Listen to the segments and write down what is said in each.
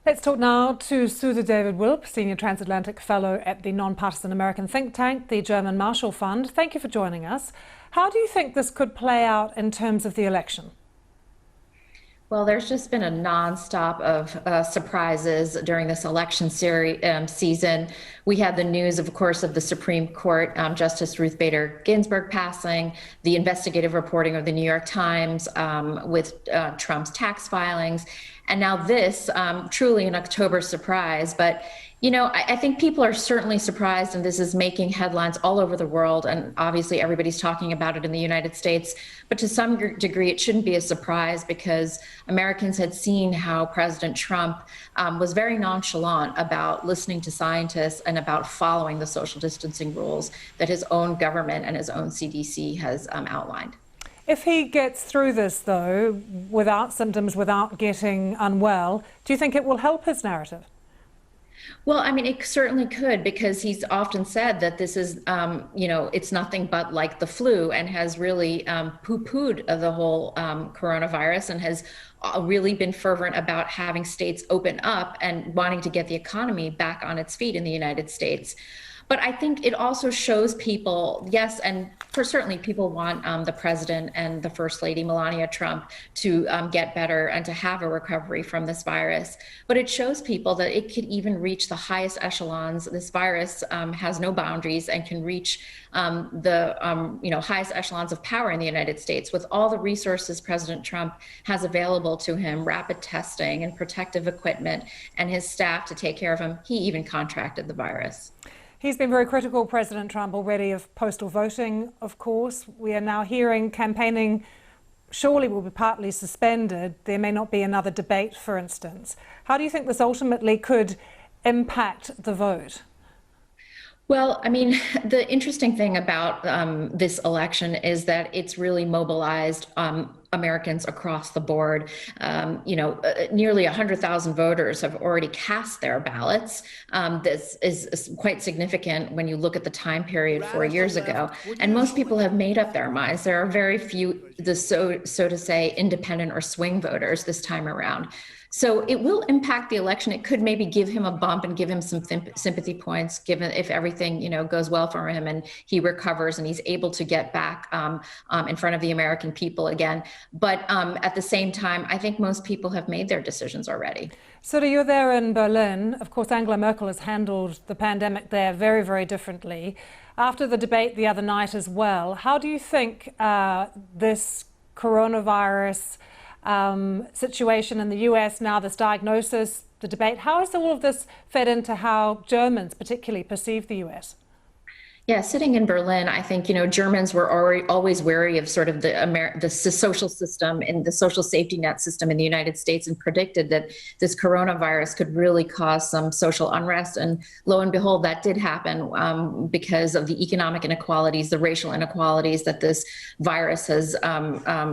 Let's talk now to Sudha David-Wilp, Senior Transatlantic Fellow at the nonpartisan American think tank, the German Marshall Fund. Thank you for joining us. How do you think this could play out in terms of the election? Well, there's just been a nonstop of surprises during this election season. We had the news, of course, of the Supreme Court Justice Ruth Bader Ginsburg passing, the investigative reporting of the New York Times with Trump's tax filings, and now this, truly an October surprise. But you know, I think people are certainly surprised, and this is making headlines all over the world. And obviously, everybody's talking about it in the United States. But to some degree, it shouldn't be a surprise because Americans had seen how President Trump was very nonchalant about listening to scientists and about following the social distancing rules that his own government and his own CDC has outlined. If he gets through this, though, without symptoms, without getting unwell, do you think it will help his narrative? Well, I mean, it certainly could, because he's often said that this is, it's nothing but like the flu, and has really poo-pooed the whole coronavirus, and has really been fervent about having states open up and wanting to get the economy back on its feet in the United States. But I think it also shows people, yes, and for certainly people want the president and the First Lady, Melania Trump, to get better and to have a recovery from this virus. But it shows people that it could even reach the highest echelons. This virus has no boundaries and can reach the highest echelons of power in the United States. With all the resources President Trump has available to him, rapid testing and protective equipment, and his staff to take care of him, he even contracted the virus. He's been very critical, President Trump, already of postal voting, of course. We are now hearing campaigning surely will be partly suspended. There may not be another debate, for instance. How do you think this ultimately could impact the vote? Well, I mean, the interesting thing about this election is that it's really mobilized Americans across the board. Nearly 100,000 voters have already cast their ballots. This is quite significant when you look at the time period 4 years ago. And most people have made up their minds. There are very few, so to say, independent or swing voters this time around. So it will impact the election. It could maybe give him a bump and give him some sympathy points, given if everything goes well for him and he recovers and he's able to get back in front of the American people again. But at the same time, I think most people have made their decisions already. Sudha, you're there in Berlin. Of course, Angela Merkel has handled the pandemic there very, very differently. After the debate the other night as well, how do you think this coronavirus situation in the US now, this diagnosis, the debate, how has all of this fed into how Germans particularly perceive the US? Yeah, sitting in Berlin, I think, Germans were always wary of sort of the social system and the social safety net system in the United States, and predicted that this coronavirus could really cause some social unrest. And lo and behold, that did happen because of the economic inequalities, the racial inequalities that this virus has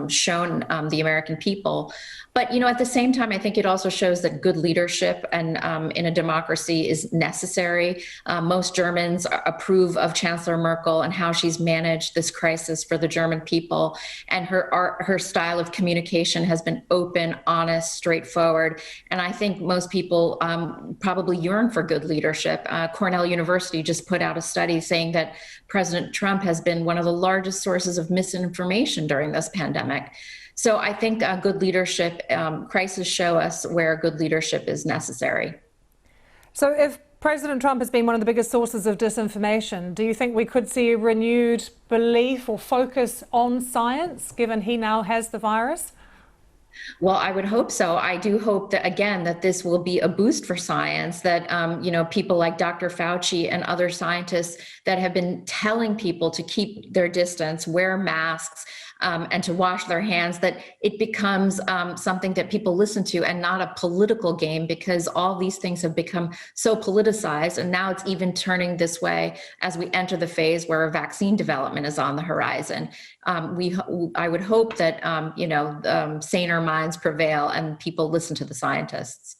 shown the American people. But, at the same time, I think it also shows that good leadership and in a democracy is necessary. Most Germans approve of Chancellor Merkel and how she's managed this crisis for the German people. And her style of communication has been open, honest, straightforward. And I think most people probably yearn for good leadership. Cornell University just put out a study saying that President Trump has been one of the largest sources of misinformation during this pandemic. So I think good leadership, crises show us where good leadership is necessary. So if President Trump has been one of the biggest sources of disinformation, do you think we could see a renewed belief or focus on science, given he now has the virus? Well, I would hope so. I do hope that, again, that this will be a boost for science, that, people like Dr. Fauci and other scientists that have been telling people to keep their distance, wear masks, and to wash their hands, that it becomes something that people listen to and not a political game, because all these things have become so politicized. And now it's even turning this way as we enter the phase where vaccine development is on the horizon. I would hope that, saner minds prevail and people listen to the scientists.